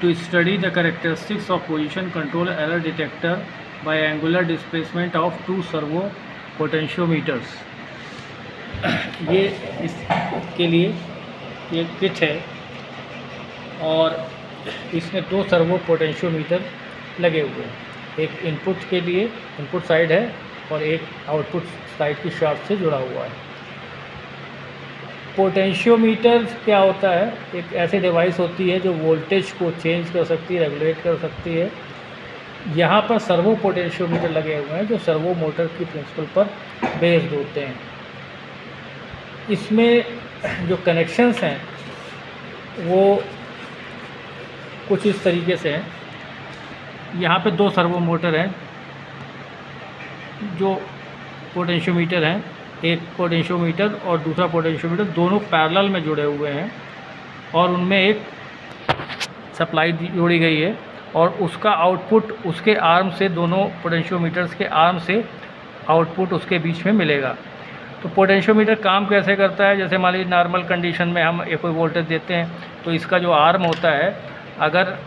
to study the characteristics of position control error detector by angular displacement of two servo potentiometers। ये इसके लिए ये kit है और इसमें दो सर्वो पोटेंशियोमीटर लगे हुए हैं, एक इनपुट के लिए इनपुट साइड है और एक आउटपुट साइड की शाफ्ट से जुड़ा हुआ है। पोटेंशियोमीटर क्या होता है? एक ऐसी डिवाइस होती है जो वोल्टेज को चेंज कर सकती है, रेगुलेट कर सकती है। यहाँ पर सर्वो पोटेंशियोमीटर लगे हुए हैं जो सर्वो मोटर की प्रिंसिपल पर बेस्ड होते हैं। इसमें जो कनेक्शंस हैं वो कुछ इस तरीके से हैं। यहाँ पे दो सर्वो मोटर हैं जो पोटेंशियोमीटर हैं, एक पोटेंशियोमीटर और दूसरा पोटेंशियोमीटर दोनों पैरेलल में जुड़े हुए हैं और उनमें एक सप्लाई जोड़ी गई है और उसका आउटपुट उसके आर्म से, दोनों पोटेंशियोमीटर्स के आर्म से आउटपुट उसके बीच में मिलेगा। तो पोटेंशियोमीटर काम कैसे करता है? जैसे मान लीजिए नॉर्मल कंडीशन में हम एक कोई वोल्टेज देते हैं तो इसका जो आर्म होता है अगर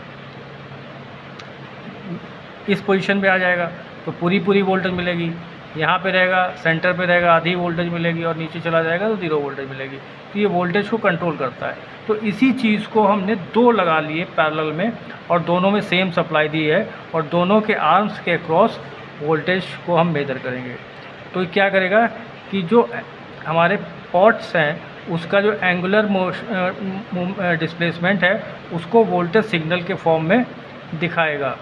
इस पोजीशन पे आ जाएगा तो पूरी वोल्टेज मिलेगी, यहाँ पे रहेगा सेंटर पे रहेगा आधी वोल्टेज मिलेगी और नीचे चला जाएगा तो 0 वोल्टेज मिलेगी। तो ये वोल्टेज को कंट्रोल करता है। तो इसी चीज़ को हमने दो लगा लिए पैरेलल में और दोनों में सेम सप्लाई दी है और दोनों के आर्म्स के क्रॉस वोल्टेज को हम मेजर करेंगे। तो क्या करेगा कि जो हमारे पॉट्स हैं उसका जो एंगुलर डिस्प्लेसमेंट है उसको वोल्टेज सिग्नल के फॉर्म में दिखाएगा।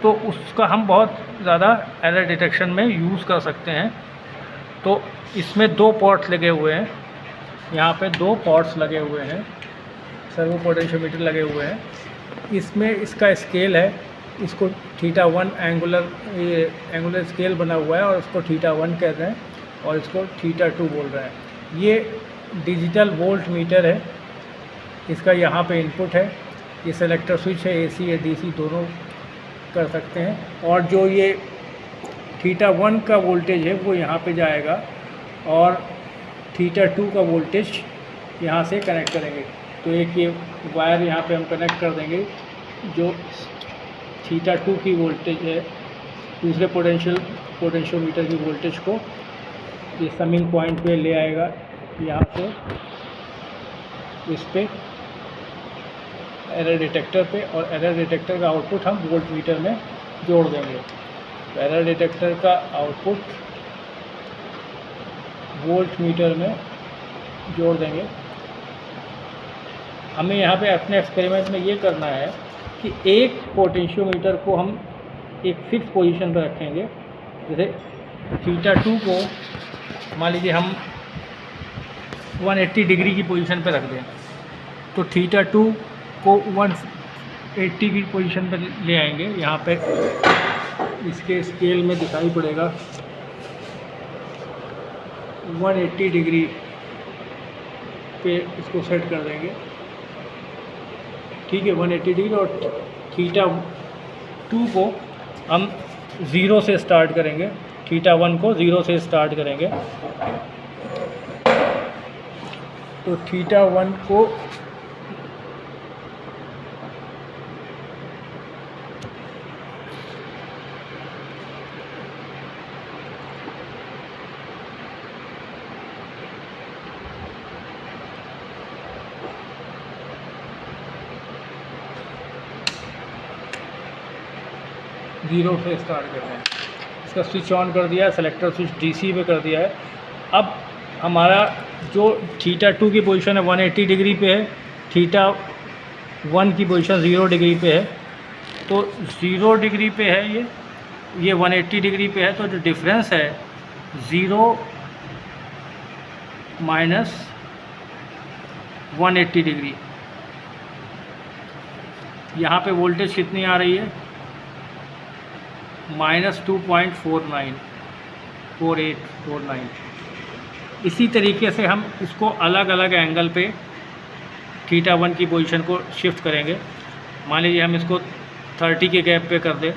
तो उसका हम बहुत ज़्यादा एरर डिटेक्शन में यूज़ कर सकते हैं। तो इसमें दो पॉट्स लगे हुए हैं, यहाँ पे दो पॉट्स लगे हुए हैं, सर्वो पोटेंशियोमीटर लगे हुए हैं। इसमें इसका स्केल है, इसको θ1 एंगुलर स्केल बना हुआ है और इसको θ1 कहते हैं और इसको θ2 बोल रहे हैं। ये डिजिटल वोल्ट मीटर है, इसका यहाँ पे इनपुट है, ये सेलेक्टर स्विच है, AC या DC दोनों कर सकते हैं। और जो ये θ1 का वोल्टेज है वो यहाँ पे जाएगा और θ2 का वोल्टेज यहाँ से कनेक्ट करेंगे। तो एक ये वायर यहाँ पे हम कनेक्ट कर देंगे जो θ2 की वोल्टेज है दूसरे पोटेंशियोमीटर की वोल्टेज को ये समिंग पॉइंट पे ले आएगा, यहाँ से इस पे एरर डिटेक्टर पे, और एरर डिटेक्टर का आउटपुट हम वोल्ट मीटर में जोड़ देंगे। तो एरर डिटेक्टर का आउटपुट वोल्ट मीटर में जोड़ देंगे। हमें यहाँ पे अपने एक्सपेरिमेंट में ये करना है कि एक पोटेंशियोमीटर को हम एक फिक्स पोजीशन पर रखेंगे। जैसे θ2 को मान लीजिए हम 180 डिग्री की पोजीशन पर रख दें, तो θ2 को 180 की पोजीशन पर ले आएंगे। यहाँ पे इसके स्केल में दिखाई पड़ेगा 180 डिग्री पे इसको सेट कर देंगे, ठीक है 180 डिग्री। और θ2 को हम 0 से स्टार्ट करेंगे, θ1 को 0 से स्टार्ट करेंगे। तो θ1 को ज़ीरो से स्टार्ट कर रहे हैं। इसका स्विच ऑन कर दिया है, सेलेक्टर स्विच DC पे कर दिया है। अब हमारा जो θ2 की पोजीशन है 180 डिग्री पे है, θ1 की पोजीशन 0 डिग्री पे है। तो 0 डिग्री पे है ये 180 डिग्री पे है। तो जो डिफरेंस है 0 माइनस 180 डिग्री, यहाँ पे वोल्टेज कितनी आ रही है? -2.4849। इसी तरीके से हम इसको अलग अलग एंगल पे θ1 की पोजीशन को शिफ्ट करेंगे। मान लीजिए हम इसको 30 के गैप पे कर दें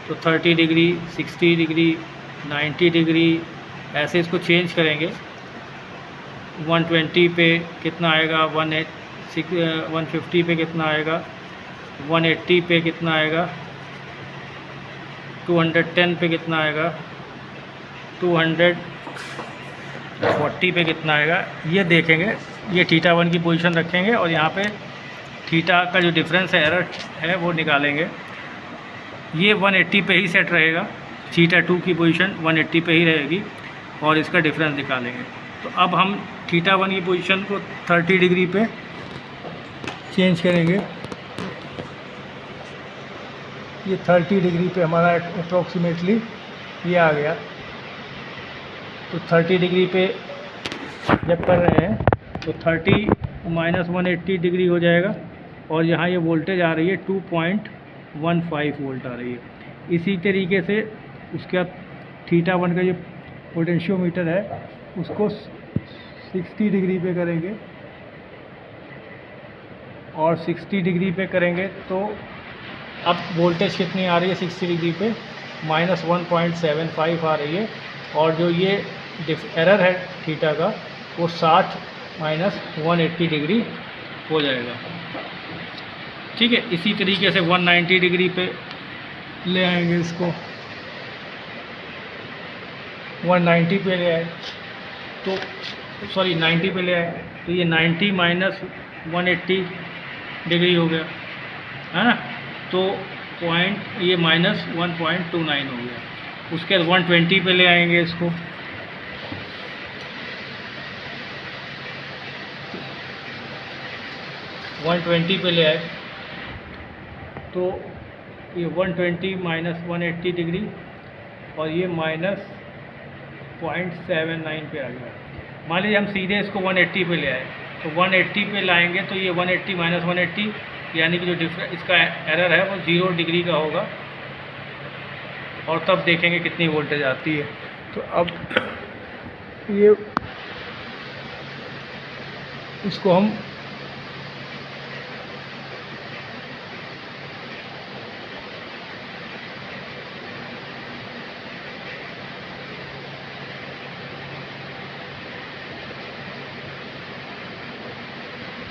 तो 30 डिग्री, 60 डिग्री, 90 डिग्री, ऐसे इसको चेंज करेंगे। 120 पे कितना आएगा, 150 पे कितना आएगा, 180 पे कितना आएगा, 210 पे कितना आएगा, 240 पे कितना आएगा, ये देखेंगे। ये θ1 की पोजीशन रखेंगे और यहाँ पे थीटा का जो डिफरेंस है, एरर है, वो निकालेंगे। ये 180 पे ही सेट रहेगा, θ2 की पोजीशन 180 पे ही रहेगी और इसका डिफरेंस निकालेंगे। तो अब हम θ1 की पोजीशन को 30 डिग्री पे चेंज करेंगे। ये 30 डिग्री पे हमारा अप्रोक्सीमेटली ये आ गया। तो 30 डिग्री पे जब कर रहे हैं तो 30 माइनस 180 डिग्री हो जाएगा और यहाँ ये वोल्टेज आ रही है 2.15 वोल्ट आ रही है। इसी तरीके से उसके बाद θ1 का जो पोटेंशियोमीटर है उसको 60 डिग्री पे करेंगे और 60 डिग्री पे करेंगे तो अब वोल्टेज कितनी आ रही है 60 डिग्री पे, माइनस 1.75 आ रही है और जो ये एरर है थीटा का वो 60 माइनस 180 डिग्री हो जाएगा। ठीक है, इसी तरीके से 190 डिग्री पे ले आएंगे इसको, 190 पे ले आए तो 90 पे ले आए तो ये 90 माइनस 180 डिग्री हो गया, है ना। तो पॉइंट ये माइनस 1.29 हो गया। उसके बाद 120 पे ले आएंगे इसको, पे ले आए तो ये 120 माइनस 180 डिग्री और ये माइनस 0.79 पे आ गया। मान लीजिए हम सीधे इसको 180 पे ले आए तो 180 पे लाएंगे तो ये 180 माइनस 180 यानी कि जो डिफरेंस इसका एरर है वो 0 डिग्री का होगा और तब देखेंगे कितनी वोल्टेज आती है। तो अब ये इसको हम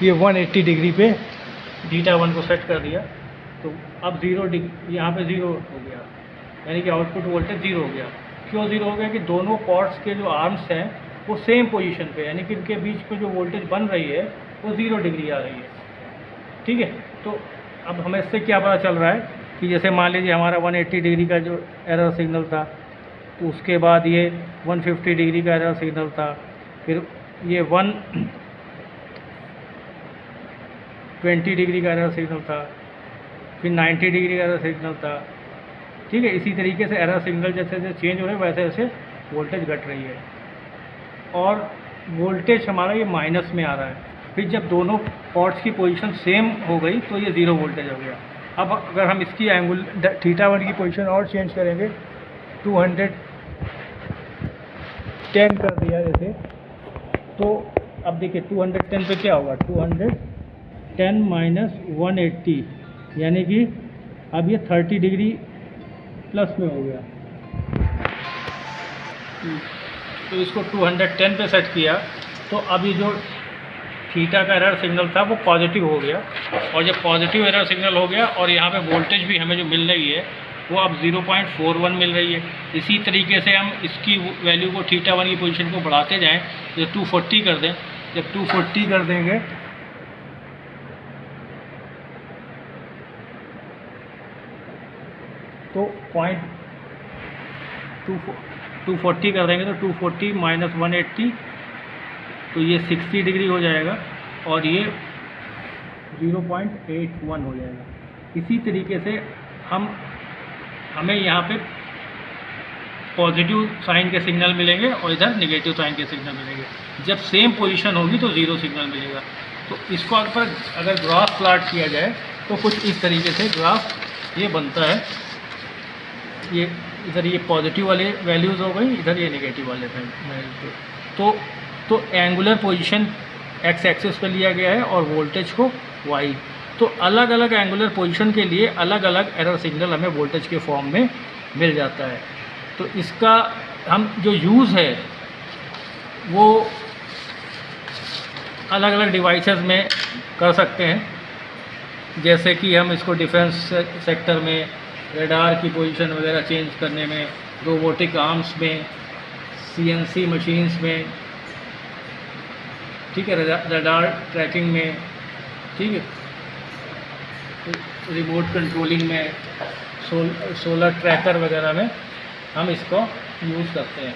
ये 180 डिग्री पे θ1 को सेट कर दिया तो अब 0 डिग्री यहाँ पे 0 हो गया, यानी कि आउटपुट वोल्टेज 0 हो गया। क्यों 0 हो गया कि दोनों पॉट्स के जो आर्म्स हैं वो सेम पोजीशन पे, यानी कि इनके बीच में जो वोल्टेज बन रही है वो 0 डिग्री आ रही है। ठीक है, तो अब हमें इससे क्या पता चल रहा है कि जैसे मान लीजिए हमारा 180 डिग्री का जो एरर सिग्नल था तो उसके बाद ये 150 डिग्री का एरर सिग्नल था, फिर ये 120 डिग्री का एरर सिग्नल था, फिर 90 डिग्री का एरर सिग्नल था। ठीक है, इसी तरीके से एरर सिग्नल जैसे जैसे चेंज हो रहे हैं वैसे वैसे वोल्टेज घट रही है और वोल्टेज हमारा ये माइनस में आ रहा है। फिर जब दोनों पॉट्स की पोजीशन सेम हो गई तो ये 0 वोल्टेज हो गया। अब अगर हम इसकी एंगुल θ1 की पोजीशन और चेंज करेंगे, 210 कर दिया जैसे, तो अब देखिए 210 पे क्या होगा, 210 माइनस 180 यानी कि अब ये 30 डिग्री प्लस में हो गया। तो इसको 210 पे सेट किया तो अभी जो थीटा का एरर सिग्नल था वो पॉजिटिव हो गया और जब पॉजिटिव एरर सिग्नल हो गया और यहाँ पे वोल्टेज भी हमें जो मिल रही है वो अब 0.41 मिल रही है। इसी तरीके से हम इसकी वैल्यू को θ1 की पोजीशन को बढ़ाते जाएं, जब 240 कर दें, जब 240 कर देंगे तो 240 कर देंगे तो 240 माइनस 180 तो ये 60 डिग्री हो जाएगा और ये 0.81 हो जाएगा। इसी तरीके से हमें यहाँ पे पॉजिटिव साइन के सिग्नल मिलेंगे और इधर नेगेटिव साइन के सिग्नल मिलेंगे। जब सेम पोजीशन होगी तो 0 सिग्नल मिलेगा। तो इसको अगर ग्राफ प्लॉट किया जाए तो कुछ इस तरीके से ग्राफ ये बनता है। ये इधर ये पॉजिटिव वाले वैल्यूज़ हो गई, इधर ये नेगेटिव वाले वैल्यूज। तो एंगुलर पोजीशन एक्स एक्सिस पे लिया गया है और वोल्टेज को वाई। तो अलग अलग एंगुलर पोजीशन के लिए अलग अलग एरर सिग्नल हमें वोल्टेज के फॉर्म में मिल जाता है। तो इसका हम जो यूज़ है वो अलग अलग डिवाइसेस में कर सकते हैं। जैसे कि हम इसको डिफेंस सेक्टर में, रडार की पोजीशन वगैरह चेंज करने में, रोबोटिक आर्म्स में, सीएनसी मशीन्स में, ठीक है, रडार ट्रैकिंग में, ठीक है, रिमोट कंट्रोलिंग में, सोलर ट्रैकर वगैरह में हम इसको यूज़ करते हैं।